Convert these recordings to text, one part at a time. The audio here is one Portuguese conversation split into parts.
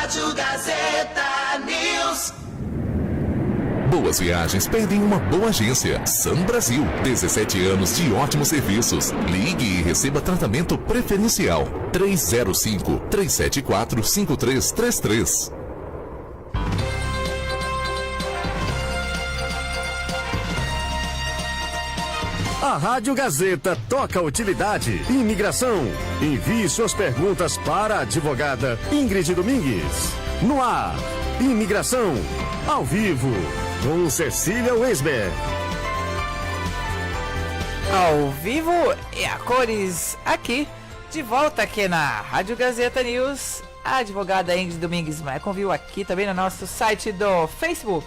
Rádio Gazeta News. Boas viagens pedem uma boa agência. Sun Brasil, 17 anos de ótimos serviços. Ligue e receba tratamento preferencial. 305-374-5333. A Rádio Gazeta toca utilidade e imigração. Envie suas perguntas para a advogada Ingrid Domingues. No ar, imigração, ao vivo, com Cecília Weisberg. Ao vivo e a cores, aqui, de volta aqui na Rádio Gazeta News. A advogada Ingrid Domingues Marconville aqui também no nosso site do Facebook.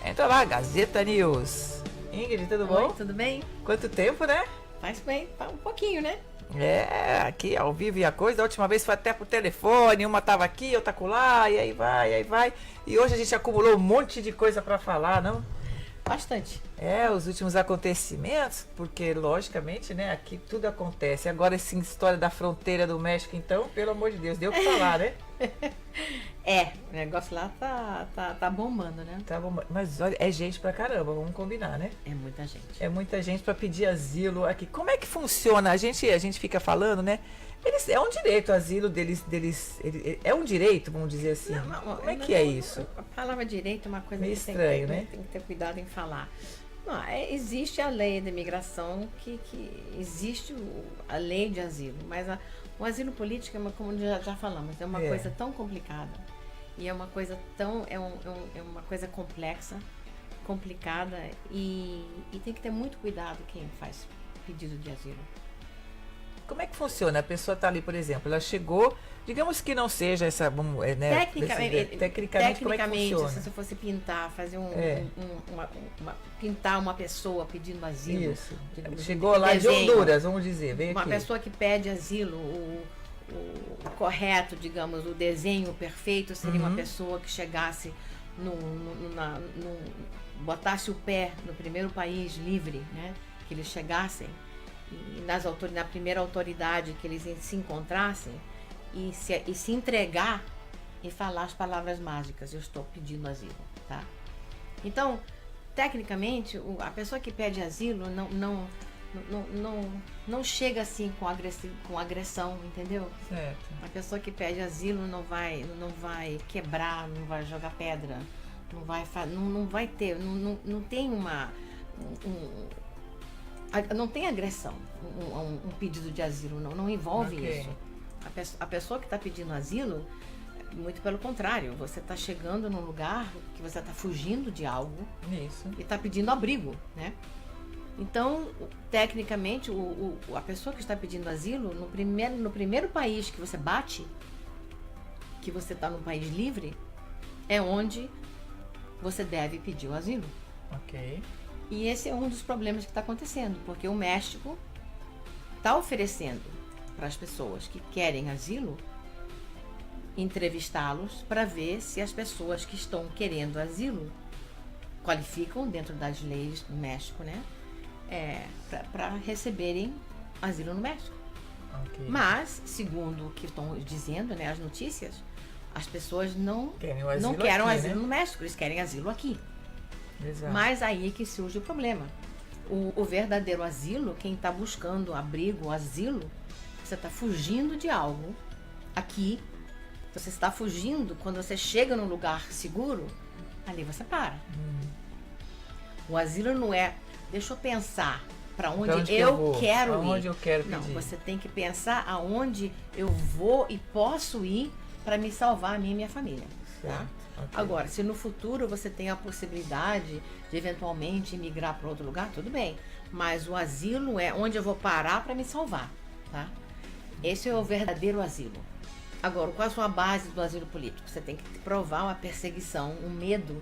Entra lá, Gazeta News. Ingrid, tudo bom? Oi, tudo bem? Quanto tempo, né? Faz bem, um pouquinho, né? É, aqui ao vivo e a coisa. Da última vez foi até por telefone, uma tava aqui, outra acolá, e aí vai. E hoje a gente acumulou um monte de coisa pra falar, não? Bastante. É, os últimos acontecimentos, porque logicamente, né, aqui tudo acontece. Agora essa história da fronteira do México, então, pelo amor de Deus, deu o que falar, né? É, o negócio lá tá bombando, né? Tá bom, mas olha, é gente pra caramba, vamos combinar, né? É muita gente. É muita gente pra pedir asilo aqui. Como é que funciona? A gente fica falando, né? É um direito, o asilo deles é um direito, vamos dizer assim. Como é que é isso? A palavra direito é uma coisa meio que estranho, né? Tem que ter cuidado em falar. Não, existe a lei da imigração, que existe a lei de asilo, mas o asilo político, como já falamos, é uma coisa tão complicada. E é uma coisa tão. É uma coisa complexa, complicada, e tem que ter muito cuidado quem faz pedido de asilo. Como é que funciona? A pessoa está ali, por exemplo, ela chegou, digamos que não seja essa, né? Tecnicamente, como é que funciona? Se você fosse pintar, fazer pintar uma pessoa pedindo asilo. Isso. Chegou lá de Honduras, vamos dizer. Veio uma aqui. Pessoa que pede asilo, o correto, digamos, o desenho perfeito seria uma pessoa que chegasse botasse o pé no primeiro país livre, né? Que eles chegassem e na primeira autoridade que eles se encontrassem e se entregar e falar as palavras mágicas: eu estou pedindo asilo, tá? Então, tecnicamente, a pessoa que pede asilo não chega assim com agressão, entendeu? Certo. A pessoa que pede asilo não vai quebrar, não vai jogar pedra, não vai ter, não tem não tem agressão, um pedido de asilo, não envolve isso. A pessoa que está pedindo asilo, muito pelo contrário, você está chegando num lugar que você está fugindo de algo. Isso. E está pedindo abrigo, né? Então, tecnicamente, a pessoa que está pedindo asilo, no primeiro país que você bate, que você está num país livre, é onde você deve pedir o asilo. Ok. E esse é um dos problemas que está acontecendo, porque o México está oferecendo para as pessoas que querem asilo entrevistá-los para ver se as pessoas que estão querendo asilo qualificam dentro das leis do México, né? Para receberem asilo no México. Okay. Mas, segundo o que estão dizendo, né, as notícias, as pessoas não querem asilo no México, eles querem asilo aqui. Exato. Mas aí é que surge o problema. O verdadeiro asilo, quem está buscando abrigo, asilo, você está fugindo de algo aqui. Você está fugindo, quando você chega num lugar seguro, ali você para. O asilo não é, deixa eu pensar para onde eu quero ir. Aonde eu quero pedir. Não, você tem que pensar aonde eu vou e posso ir para me salvar a mim e minha família. Tá? Okay. Agora, se no futuro você tem a possibilidade de eventualmente migrar para outro lugar, tudo bem. Mas o asilo é onde eu vou parar para me salvar, tá? Esse é o verdadeiro asilo. Agora, qual a base do asilo político? Você tem que provar uma perseguição, um medo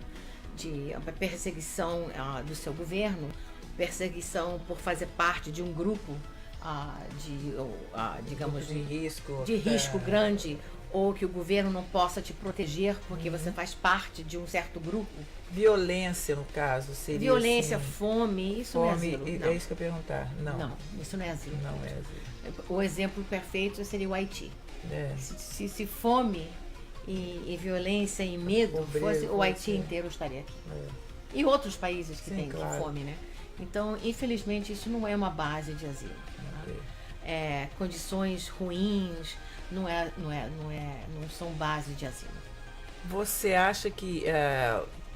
de uma perseguição do seu governo, perseguição por fazer parte de um grupo digamos, de risco. De risco grande, ou que o governo não possa te proteger porque você faz parte de um certo grupo. Violência, no caso, seria violência, assim, fome, isso não é asilo. É isso que eu ia perguntar. Não, isso não é asilo. Não é asilo. O exemplo perfeito seria o Haiti. É. Se fome e violência e medo fosse, o Haiti inteiro estaria aqui. E outros países que têm fome, né? Então, infelizmente, isso não é uma base de asilo. Né? Condições ruins não são base de asilo. Você acha que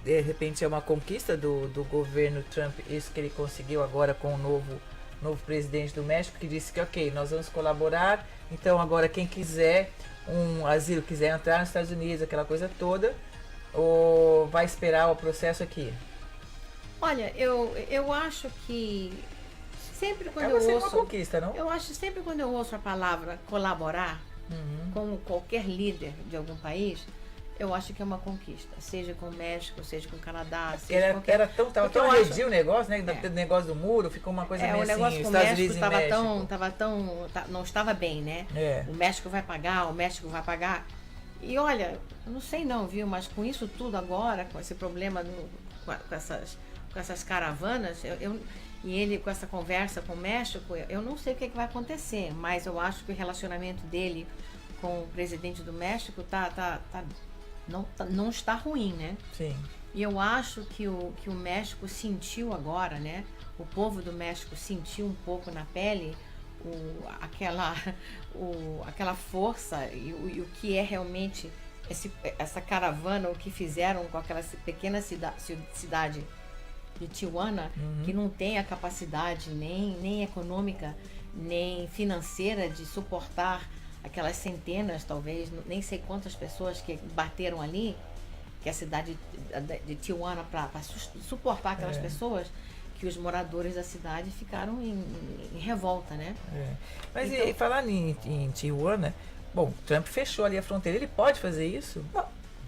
de repente é uma conquista do governo Trump, isso que ele conseguiu agora com o novo presidente do México, que disse que ok, nós vamos colaborar, então agora quem quiser um asilo, quiser entrar nos Estados Unidos, aquela coisa toda, ou vai esperar o processo aqui? Olha, eu acho que sempre quando Acaba eu sendo ouço... uma conquista, não? Eu acho sempre quando eu ouço a palavra colaborar, como qualquer líder de algum país, eu acho que é uma conquista. Seja com o México, seja com o Canadá, seja tava tão arredio o negócio, né? O negócio do muro, ficou uma coisa meio o negócio assim, com o Estados México Unidos não estava bem, né? O México vai pagar. E olha, eu não sei não, viu? Mas com isso tudo agora, com esse problema, com essas caravanas, e ele com essa conversa com o México, eu não sei o que vai acontecer, mas eu acho que o relacionamento dele com o presidente do México não está ruim, né? Sim. E eu acho que o México sentiu agora, né? O povo do México sentiu um pouco na pele aquela força e o que é realmente essa caravana, o que fizeram com aquela pequena cidade de Tijuana, que não tem a capacidade nem econômica, nem financeira de suportar aquelas centenas, talvez, nem sei quantas pessoas que bateram ali, que é a cidade de Tijuana, para suportar aquelas pessoas, que os moradores da cidade ficaram em revolta, né? Mas então, e falar em Tijuana, bom, Trump fechou ali a fronteira, ele pode fazer isso?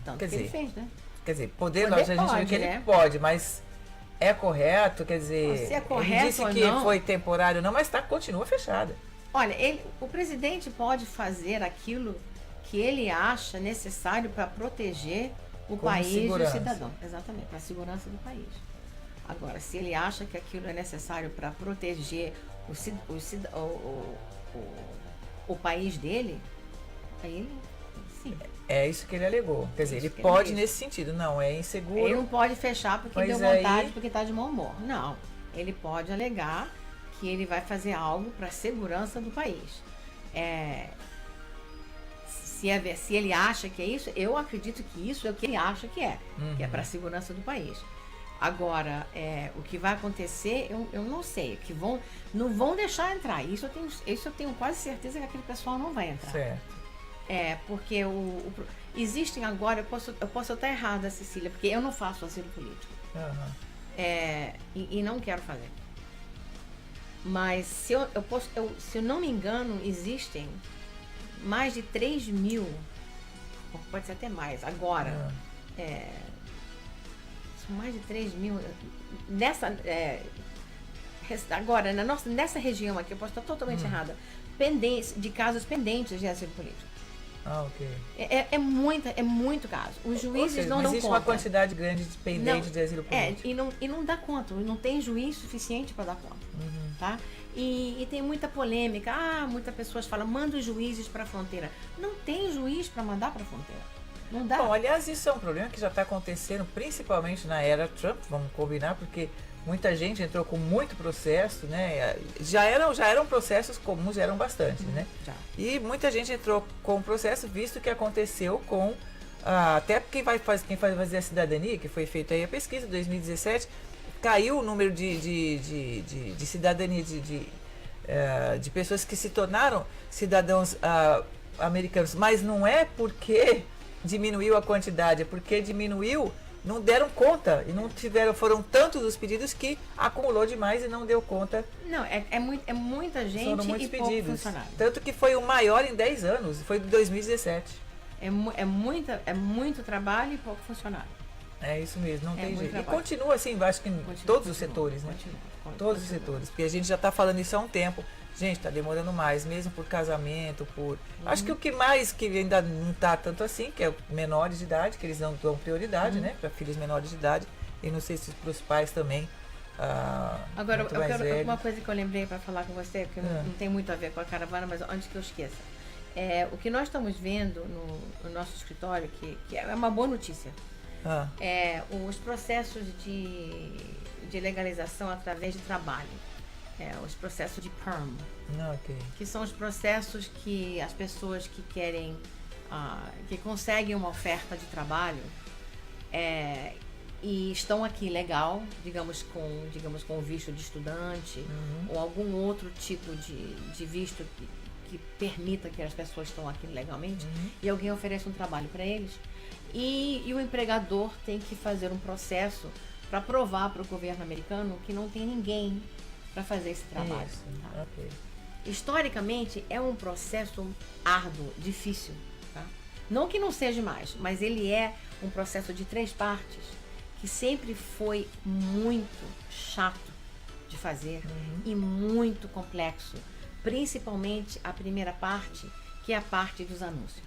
Tanto que ele fez, né? Quer dizer, poder pode, a gente vê que ele né? pode, mas é correto, quer dizer, se é correto ele disse ou que não, foi temporário, não, mas continua fechada. Olha, o presidente pode fazer aquilo que ele acha necessário para proteger o país e o cidadão. Exatamente, para a segurança do país. Agora, se ele acha que aquilo é necessário para proteger o país dele, aí ele, sim. É isso que ele alegou. Quer dizer, ele pode nesse sentido. Não, é inseguro. Ele não pode fechar porque deu vontade, porque está de mau humor. Não. Ele pode alegar que ele vai fazer algo para a segurança do país. Se ele acha que é isso, eu acredito que isso é o que ele acha que é para a segurança do país. Agora, o que vai acontecer, eu não sei. Não vão deixar entrar. Isso eu tenho quase certeza que aquele pessoal não vai entrar. Certo. Porque existem agora, eu posso estar errada, Cecília, porque eu não faço asilo político. E não quero fazer. Mas se eu não me engano, existem mais de 3 mil, pode ser até mais, agora. São mais de 3 mil. Agora, nessa região aqui, eu posso estar totalmente errada, de casos pendentes de asilo político. Ok. É muito caso. Os juízes não dão conta. Existe uma quantidade grande de pendentes de asilo político. E não dá conta, não tem juiz suficiente para dar conta. Tá? E tem muita polêmica. Muitas pessoas falam, manda os juízes para a fronteira. Não tem juiz para mandar para a fronteira. Não dá. Bom, aliás, isso é um problema que já está acontecendo, principalmente na era Trump, vamos combinar, porque muita gente entrou com muito processo, né? Já eram processos comuns, já eram bastante, né? Já. E muita gente entrou com processo, visto que aconteceu com até quem vai fazer a cidadania, que foi feita aí a pesquisa em 2017, caiu o número de cidadania de pessoas que se tornaram cidadãos americanos, mas não é porque diminuiu a quantidade, é porque diminuiu, não deram conta e não foram tantos os pedidos que acumulou demais e não deu conta. Não, é muita gente foram muitos e pouco pedidos. funcionário. Tanto que foi o maior em 10 anos, foi de 2017. É muito trabalho e pouco funcionário. É isso mesmo, não tem jeito. Trabalho. E continua assim, acho que em todos os setores, né? Todos os setores, porque a gente já está falando isso há um tempo. Gente, está demorando mais, mesmo por casamento, Acho que o que mais, que ainda não está tanto assim, que é menores de idade, que eles não dão prioridade, né? Para filhos menores de idade. E não sei se para os pais também. Agora, eu quero uma coisa que eu lembrei para falar com você, que não tem muito a ver com a caravana, mas antes que eu esqueça. O que nós estamos vendo no nosso escritório, que é uma boa notícia, os processos de legalização através de trabalho, os processos de PERM, que são os processos que as pessoas que querem, que conseguem uma oferta de trabalho e estão aqui legal, digamos com visto de estudante ou algum outro tipo de visto que permita que as pessoas estão aqui legalmente, e alguém oferece um trabalho para eles, e o empregador tem que fazer um processo para provar para o governo americano que não tem ninguém para fazer esse trabalho. Tá? Historicamente é um processo árduo, difícil, tá? Não que não seja mais, mas ele é um processo de 3 partes que sempre foi muito chato de fazer e muito complexo, principalmente a primeira parte, que é a parte dos anúncios.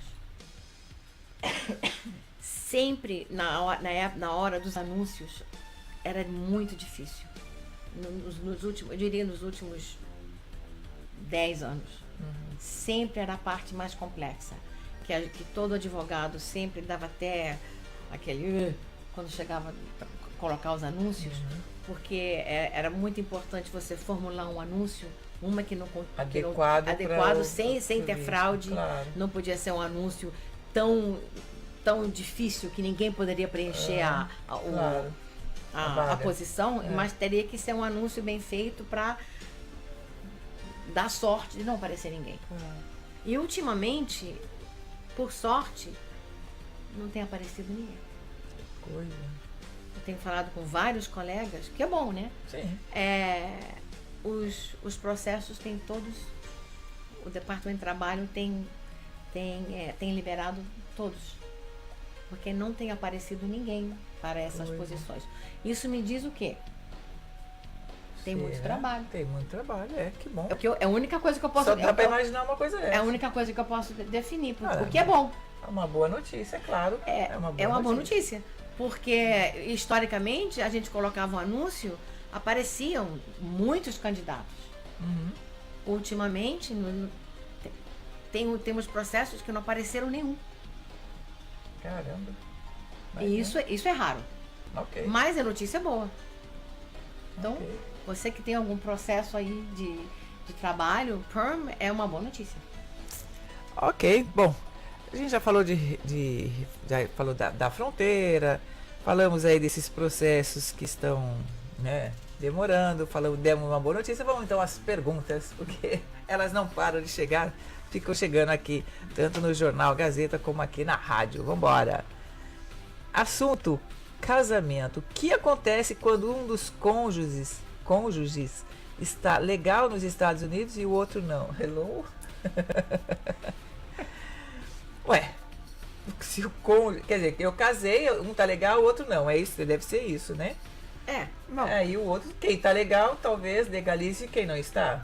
Sempre na hora dos anúncios era muito difícil. Eu diria nos últimos 10 anos. Sempre era a parte mais complexa, que todo advogado sempre dava até aquele quando chegava para colocar os anúncios, porque era muito importante você formular um anúncio, adequado sem ter fraude. Claro. Não podia ser um anúncio tão difícil que ninguém poderia preencher a posição, mas teria que ser um anúncio bem feito para dar sorte de não aparecer ninguém. E ultimamente, por sorte, não tem aparecido ninguém. Coisa. Eu tenho falado com vários colegas, que é bom, né? Sim. Os processos têm todos, o Departamento de Trabalho tem liberado todos, porque não tem aparecido ninguém para essas posições. Isso me diz o quê? Tem muito trabalho. Tem muito trabalho, que bom. É a única coisa que eu posso... Só dá para imaginar uma coisa dessa. É a única coisa que eu posso definir, o que é bom. É uma boa notícia, é claro. É uma boa notícia. Porque, historicamente, a gente colocava um anúncio, apareciam muitos candidatos. Ultimamente, temos processos que não apareceram nenhum. Caramba. E isso é raro. Mas a notícia é boa. Então, você que tem algum processo aí de trabalho, PERM é uma boa notícia. Ok, bom. A gente já falou já falou da fronteira, falamos aí desses processos que estão, demorando, demos uma boa notícia. Vamos então às perguntas, porque elas não param de chegar, ficam chegando aqui, tanto no Jornal Gazeta como aqui na rádio. Vamos embora. Assunto: casamento. O que acontece quando um dos cônjuges está legal nos Estados Unidos e o outro não? Hello? Ué, se o cônjuge, quer dizer, eu casei, um tá legal, o outro não, deve ser isso, né? Bom. Aí o outro, quem tá legal, talvez legalize quem não está,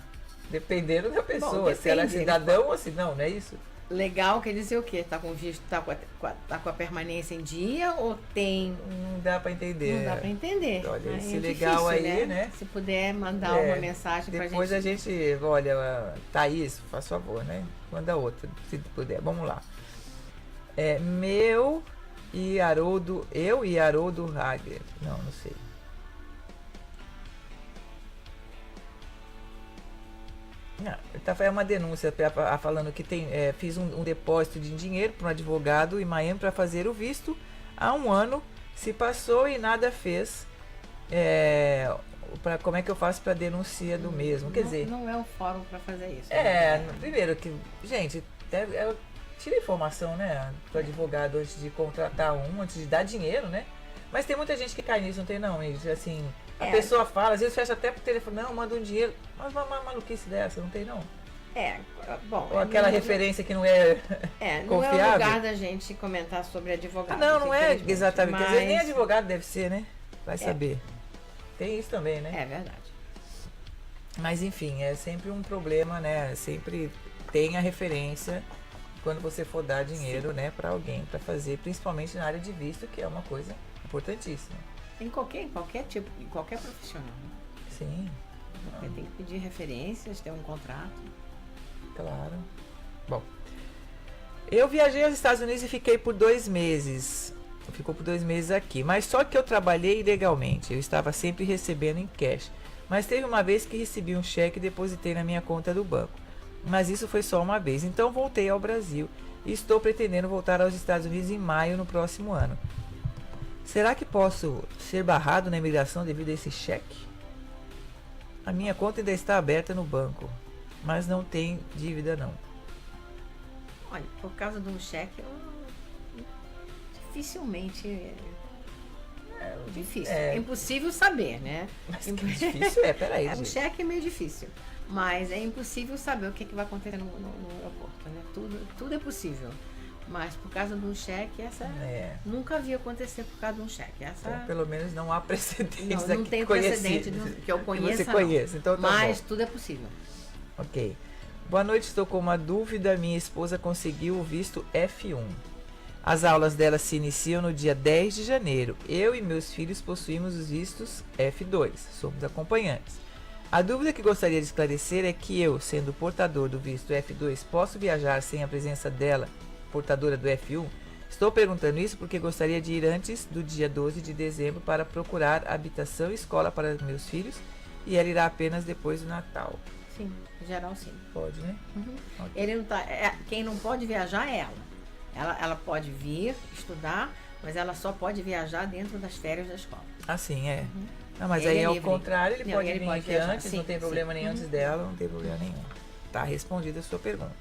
dependendo da pessoa, se ela é cidadão ou se não é isso? Legal quer dizer o quê? Tá com visto, tá com a permanência em dia ou tem... Não dá pra entender. Não dá pra entender. Olha, esse legal difícil, aí, né? Se puder mandar uma mensagem pra gente. Depois a gente, olha, Thaís, faz favor, né? Manda outra, se puder. Vamos lá. Eu e Haroldo Hager. Não sei. É uma denúncia falando que fiz um depósito de dinheiro para um advogado em Miami para fazer o visto há 1 ano, se passou e nada fez. Como é que eu faço para denuncia do mesmo? Quer dizer, não é o fórum para fazer isso. Primeiro que, gente, tira informação, né, do advogado antes de contratar antes de dar dinheiro, né? Mas tem muita gente que cai nisso, não tem não, assim, a pessoa fala, às vezes fecha até pro telefone, não, manda um dinheiro, mas uma maluquice dessa, não tem não. Bom. Ou aquela referência que não é confiável. Não é o lugar da gente comentar sobre advogado. Não é exatamente, quer dizer, nem advogado deve ser, né? Vai saber. Tem isso também, né? É verdade. Mas enfim, é sempre um problema, né? Sempre tem a referência quando você for dar dinheiro, né, para alguém, para fazer, principalmente na área de visto, que é uma coisa importantíssima. Em qualquer tipo, em qualquer profissional. Sim. Você tem que pedir referências, ter um contrato. Claro. Bom, Eu viajei aos Estados Unidos e fiquei por 2 meses. Ficou por 2 meses aqui. Mas só que eu trabalhei ilegalmente. Eu estava sempre recebendo em cash. Mas teve uma vez que recebi um cheque e depositei na minha conta do banco. Mas isso foi só uma vez. Então voltei ao Brasil. E estou pretendendo voltar aos Estados Unidos em maio no próximo ano. Será que posso ser barrado na imigração devido a esse cheque? A minha conta ainda está aberta no banco. Mas não tem dívida não. Olha, por causa de um cheque, dificilmente. Difícil. É impossível saber, né? Mas que difícil peraí. Um cheque é meio difícil. Mas é impossível saber o que vai acontecer no aeroporto, né? Tudo é possível. Mas por causa de um cheque, nunca vi acontecer por causa de um cheque. Então, pelo menos não há precedentes não tem precedente que eu conheça. Você conhece, então tá mas bom. Tudo é possível. Ok. Boa noite, estou com uma dúvida. Minha esposa conseguiu o visto F1. As aulas dela se iniciam no dia 10 de janeiro. Eu e meus filhos possuímos os vistos F2. Somos acompanhantes. A dúvida que gostaria de esclarecer é que eu, sendo portador do visto F2, posso viajar sem a presença dela, portadora do F1? Estou perguntando isso porque gostaria de ir antes do dia 12 de dezembro para procurar habitação e escola para meus filhos e ela irá apenas depois do Natal. Sim, em geral sim. Pode, né? Uhum. Okay. Ele não tá, quem não pode viajar é ela. Ela pode vir estudar, mas ela só pode viajar dentro das férias da escola. Assim é. Uhum. Não, mas ele aí é ao livre. contrário, ele pode vir pode aqui viajar. antes, Sim, não tem problema sim. nem antes dela, não tem problema nenhum. Tá respondida a sua pergunta.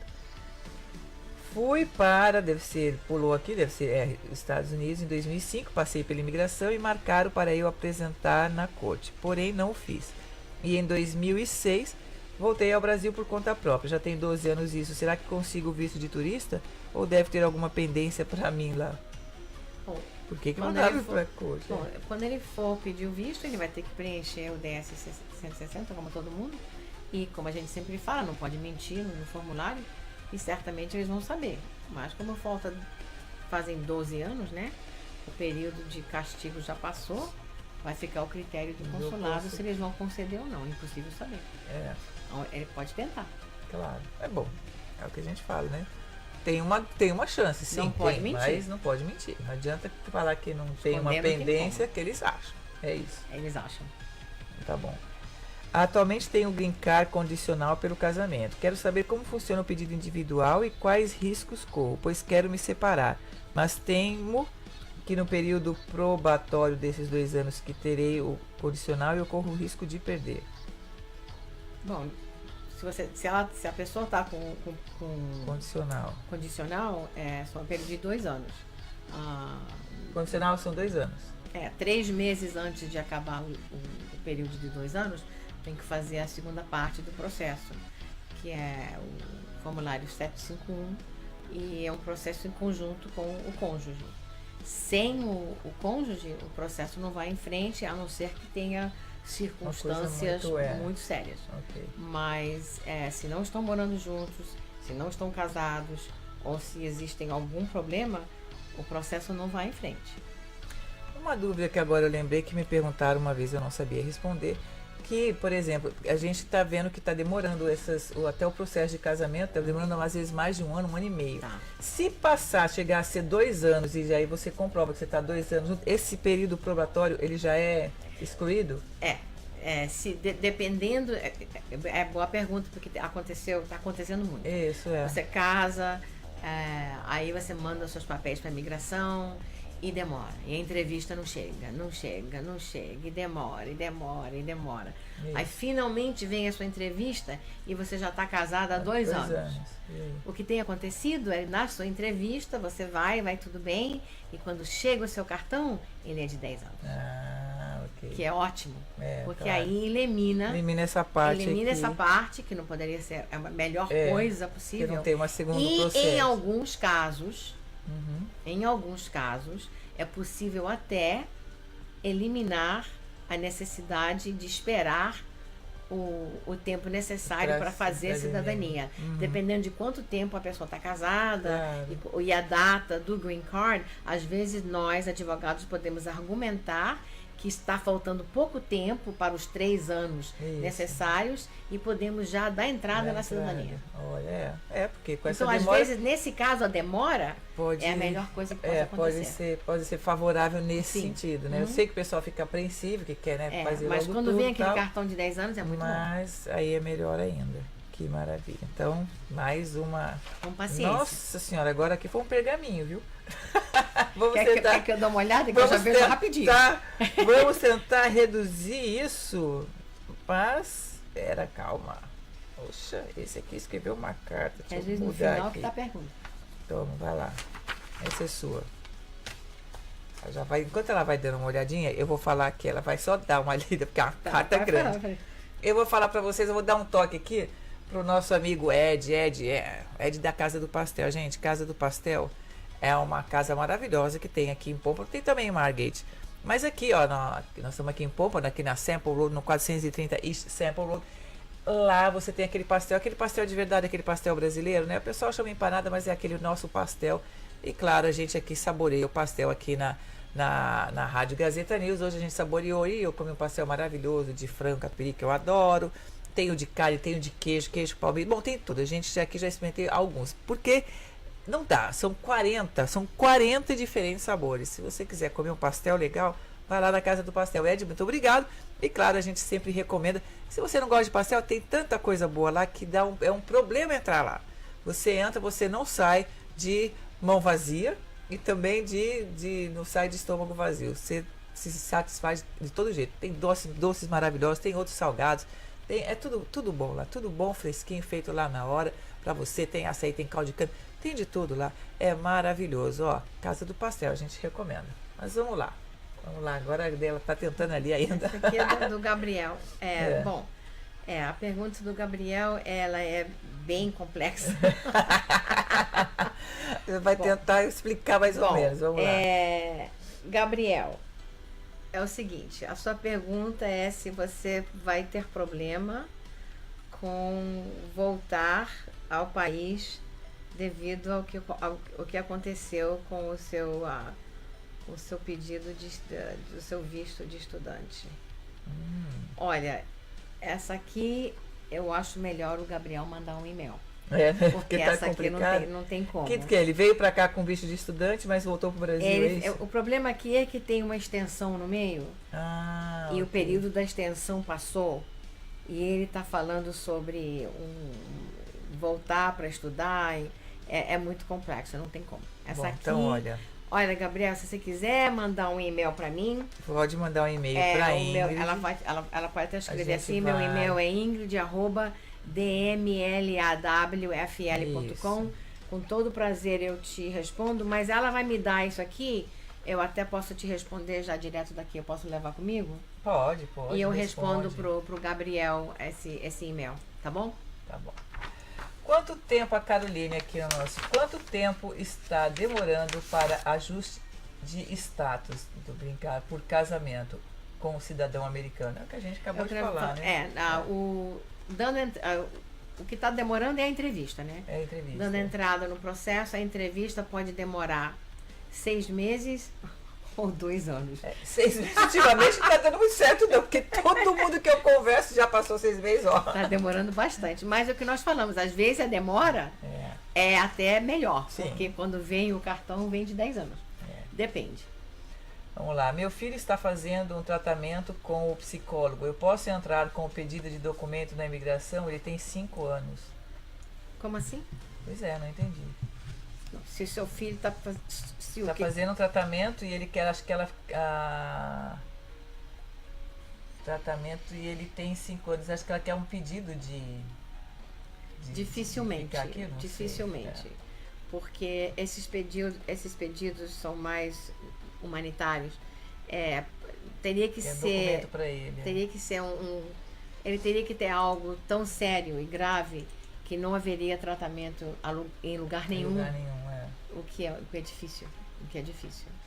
Fui para, pulou Estados Unidos em 2005, passei pela imigração e marcaram para eu apresentar na corte, porém não o fiz. E em 2006, voltei ao Brasil por conta própria, já tem 12 anos isso, será que consigo o visto de turista? Ou deve ter alguma pendência para mim lá? Bom, Por que quando mandaram ele for- para a corte? Bom, quando ele for pedir o visto, ele vai ter que preencher o DS 160, como todo mundo. E como a gente sempre fala, não pode mentir no formulário. E certamente eles vão saber. Mas como fazem 12 anos, né? O período de castigo já passou. Vai ficar o critério do consulado se eles vão conceder ou não. É impossível saber. Então, ele pode tentar. Claro, é bom. É o que a gente fala, né? Tem uma chance, sim. Não pode mentir. Mas não pode mentir. Não adianta falar que não tem uma Esconder não tem pendência que eles acham. É isso. Eles acham. Tá bom. Atualmente tenho um green card condicional pelo casamento. Quero saber como funciona o pedido individual e quais riscos corro, pois quero me separar. Mas temo que no período probatório desses 2 anos que terei o condicional, eu corro o risco de perder. Bom, se a pessoa está com Condicional. é só um período de 2 anos. Condicional são 2 anos. 3 meses antes de acabar o período de 2 anos, tem que fazer a segunda parte do processo, que é o formulário 751, e é um processo em conjunto com o cônjuge. Sem o cônjuge, o processo não vai em frente, a não ser que tenha circunstâncias muito sérias. Okay. Mas se não estão morando juntos, se não estão casados, ou se existem algum problema, o processo não vai em frente. Uma dúvida que agora eu lembrei que me perguntaram uma vez, eu não sabia responder, que, por exemplo, a gente está vendo que está demorando até o processo de casamento, está demorando às vezes mais de 1 ano, 1 ano e meio. Tá. Se chegar a ser 2 anos e aí você comprova que você está 2 anos junto, esse período probatório, ele já é excluído? Dependendo, é boa pergunta, porque está acontecendo muito. Isso, é. Você casa, aí você manda os seus papéis para a imigração e demora. E a entrevista não chega, e demora. Isso. Aí finalmente vem a sua entrevista e você já está casada há 2 anos. O que tem acontecido é, na sua entrevista, você vai tudo bem, e quando chega o seu cartão, ele é de 10 anos. Ok. Que é ótimo, porque claro. aí elimina essa parte essa parte, que não poderia ser a melhor coisa possível. Que não tem uma segunda e processo. em alguns casos, é possível até eliminar a necessidade de esperar o tempo necessário para fazer a cidadania. Dependendo de quanto tempo a pessoa está casada e a data do green card, às vezes nós, advogados, podemos argumentar que está faltando pouco tempo para os 3 anos Isso. necessários e podemos já dar entrada na cidadania. Olha, porque com essa Então, às demora vezes, nesse caso, a demora pode, é a melhor coisa que pode acontecer. pode ser favorável nesse Sim. sentido, né? Eu sei que o pessoal fica apreensivo, que quer, né, fazer mas logo quando tudo vem e aquele tal, cartão de 10 anos é muito bom. mas aí é melhor ainda. Que maravilha. Então, mais uma... Com paciência. Nossa senhora, agora aqui foi um pergaminho, viu? Vamos Quer que eu dê uma olhada? Que eu já vejo rapidinho. Vamos tentar reduzir isso. Mas, calma. Poxa, esse aqui escreveu uma carta. Às Deixa eu vezes no mudar final aqui. que tá a pergunta. Toma, vai lá. Essa é sua. Ela já vai, enquanto ela vai dando uma olhadinha, eu vou falar que ela vai só dar uma lida, porque a carta é grande. Vai. Eu vou falar pra vocês, eu vou dar um toque aqui pro nosso amigo Ed da Casa do Pastel. Gente, Casa do Pastel é uma casa maravilhosa que tem aqui em Pompano, tem também em Margate. Mas aqui, ó, nós estamos aqui em Pompano, aqui na Sample Road, no 430 East Sample Road. Lá você tem aquele pastel de verdade, aquele pastel brasileiro, né? O pessoal chama empanada, mas é aquele nosso pastel. E claro, a gente aqui saboreia o pastel aqui na Rádio Gazeta News. Hoje a gente saboreou e eu comi um pastel maravilhoso de frango catupiry, que eu adoro. Tem o de carne, tem o de queijo palmito. Bom, tem tudo. A gente aqui já experimentei alguns. Porque não dá, são 40 diferentes sabores. Se você quiser comer um pastel legal, vai lá na Casa do Pastel. Ed, muito obrigado. E claro, a gente sempre recomenda. Se você não gosta de pastel, tem tanta coisa boa lá que é um problema entrar lá. Você entra, você não sai de mão vazia e também não sai de estômago vazio. Você se satisfaz de todo jeito. Tem doces maravilhosos, tem outros salgados. É tudo bom lá, tudo bom, fresquinho, feito lá na hora pra você. Tem açaí, tem caldo de cana, tem de tudo lá. É maravilhoso, ó. Casa do Pastel, a gente recomenda. Mas vamos lá, agora ela tá tentando ali ainda. Essa aqui é do Gabriel. Bom, a pergunta do Gabriel, ela é bem complexa. Vai tentar explicar mais ou menos, vamos lá. Gabriel, é o seguinte, a sua pergunta é se você vai ter problema com voltar ao país devido ao que aconteceu com o seu pedido do seu visto de estudante. Olha, essa aqui eu acho melhor o Gabriel mandar um e-mail. Porque tá essa complicado. aqui não tem como. Que ele veio pra cá com visto de estudante, mas voltou pro Brasil, é isso? O problema aqui é que tem uma extensão no meio e o período da extensão passou e ele está falando sobre voltar para estudar. É muito complexo, não tem como. Essa Bom, aqui, então, olha, Gabriel, se você quiser mandar um e-mail para mim, pode mandar um e-mail para Ingrid. Ela pode até escrever assim, meu e-mail é ingrid@dmlawfl.com. Com todo prazer eu te respondo, mas ela vai me dar isso aqui, eu até posso te responder já direto daqui, eu posso levar comigo? Pode. E eu respondo pro Gabriel esse e-mail, tá bom? Tá bom. Quanto tempo, a Caroline aqui no nosso, quanto tempo está demorando para ajuste de status, do brincar, por casamento com o cidadão americano? É o que a gente acabou de falar, né? O que está demorando é a entrevista, né? É a entrevista. Dando entrada no processo, a entrevista pode demorar 6 meses ou 2 anos. 6 meses, ultimamente não está dando muito certo não, porque todo mundo que eu converso já passou 6 meses, ó. Está demorando bastante, mas é o que nós falamos, às vezes a demora é até melhor, Sim. porque quando vem o cartão, vem de 10 anos. Depende. Vamos lá, meu filho está fazendo um tratamento com o psicólogo. Eu posso entrar com o pedido de documento na imigração? Ele tem 5 anos. Como assim? Pois é, não entendi. Se o seu filho está fazendo um tratamento e ele quer, acho que ela... tratamento e ele tem 5 anos. Acho que ela quer um pedido de dificilmente. Aqui, dificilmente. Porque esses pedidos são mais humanitários. Teria que ser. Documento para ele. Teria que ser ele teria que ter algo tão sério e grave que não haveria tratamento em lugar nenhum. O que é difícil.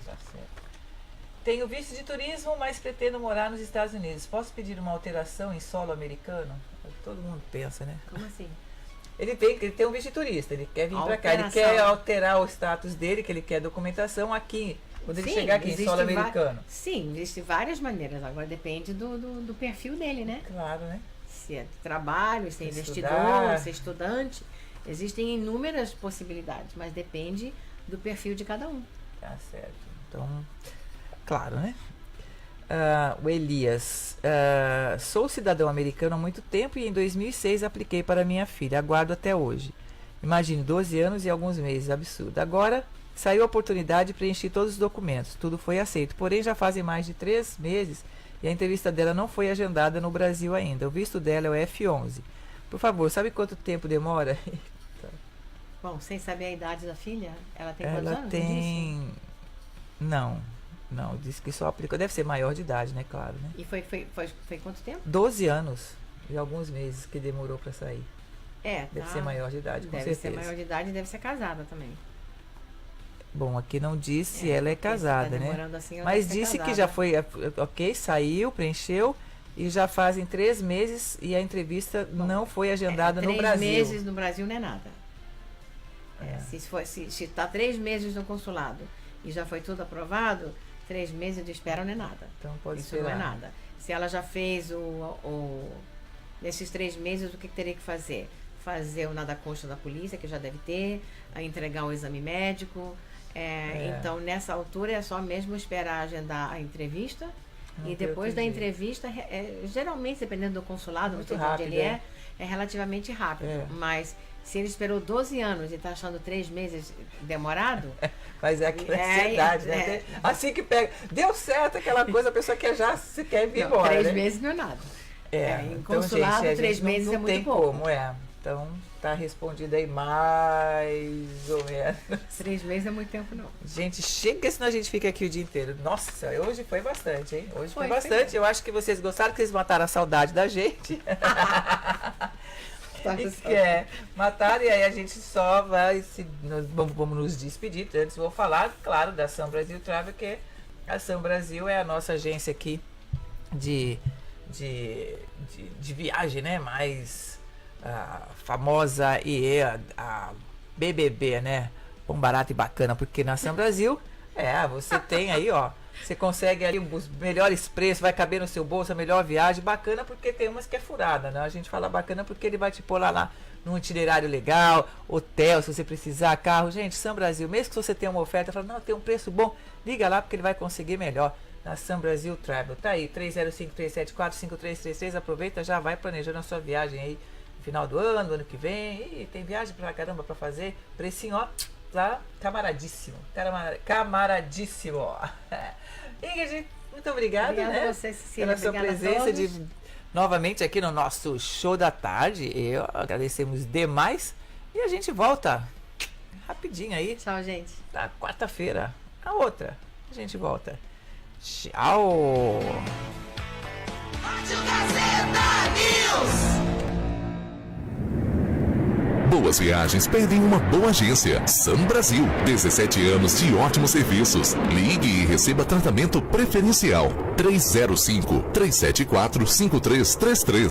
Tá certo. Tenho visto de turismo, mas pretendo morar nos Estados Unidos. Posso pedir uma alteração em solo americano? Todo mundo pensa, né? Como assim? Ele tem um visto de turista, ele quer vir para cá, ele quer alterar o status dele, que ele quer documentação aqui Quando ele Sim, chegar aqui em existe solo americano. Sim, existem várias maneiras. Agora depende do perfil dele, né? Claro, né? Se é trabalho, se é investidor, Estudar. se é estudante. Existem inúmeras possibilidades, mas depende do perfil de cada um. Tá certo. Então, claro, né? O Elias. Sou cidadão americano há muito tempo e em 2006 apliquei para minha filha. Aguardo até hoje. Imagine, 12 anos e alguns meses. Absurdo. Agora saiu a oportunidade de preencher todos os documentos. Tudo foi aceito. Porém, já fazem mais de 3 meses e a entrevista dela não foi agendada no Brasil ainda. O visto dela é o F11. Por favor, sabe quanto tempo demora? Bom, sem saber a idade da filha, ela tem quantos Ela anos? tem... Não, disse que só aplicou. Deve ser maior de idade, né? Claro, né? E foi quanto tempo? 12 anos e alguns meses que demorou para sair. Deve Tá. ser maior de idade, com Deve certeza. ser maior de idade e deve ser casada também. Bom, aqui não disse se ela é porque se casada, tá né? demorando assim, ela Mas deve ser disse que casada. já foi, ok, saiu, preencheu e já fazem 3 meses e a entrevista não foi agendada no 3 Brasil. meses no Brasil não é nada. Se está 3 meses no consulado e já foi tudo aprovado, 3 meses de espera não é nada. Então pode Isso esperar. não é nada. Se ela já fez nesses 3 meses, o que teria que fazer? Fazer o nada consta da polícia, que já deve ter, a entregar o exame médico. Então, nessa altura, é só mesmo esperar agendar a entrevista. Não E tem depois outro da jeito. entrevista, geralmente, dependendo do consulado, Muito não sei de onde rápido, ele é relativamente rápido. É. Mas se ele esperou 12 anos e está achando 3 meses demorado, Mas é aquela É, ansiedade, né? é. Assim que pega. Deu certo aquela coisa, a pessoa quer já se quer vir embora. 3 né? meses não é nada. Em Então, consulado, gente, a 3 gente não- meses não é muito tem pouco. como, Então, tá respondido aí mais ou menos. 3 meses é muito tempo, não. Gente, chega, senão a gente fica aqui o dia inteiro. Nossa, hoje foi bastante, hein? Hoje foi Foi bastante. bom. Eu acho que vocês gostaram, que vocês mataram a saudade da gente. Mataram e aí a gente só vai, nós vamos nos despedir. Antes vou falar, claro, da Ação Brasil Travel, que a Ação Brasil é a nossa agência aqui de viagem, né? Mais famosa e a BBB, né? Bom, barato e bacana, porque na Ação Brasil, você tem aí, você consegue ali os melhores preços, vai caber no seu bolso, a melhor viagem, bacana porque tem umas que é furada, né? A gente fala bacana porque ele vai te pôr lá num itinerário legal, hotel, se você precisar, carro. Gente, Ação Brasil, mesmo que você tenha uma oferta, fala, não, tem um preço bom, liga lá porque ele vai conseguir melhor. Na Ação Brasil Travel, tá aí, 305-374-5333, aproveita, já vai planejando a sua viagem aí, no final do ano que vem, e tem viagem pra caramba pra fazer, precinho, tá camaradíssimo, camaradíssimo, Ingrid, muito obrigada, Obrigada né? a você, Cecília. Pela sua Obrigada a presença novamente aqui no nosso show da tarde. Eu agradecemos demais e a gente volta rapidinho aí, Tchau, gente. na quarta-feira. A outra, a gente volta. Tchau! Rádio Gazeta News. Boas viagens pedem uma boa agência. Sun Brasil, 17 anos de ótimos serviços. Ligue e receba tratamento preferencial. 305-374-5333.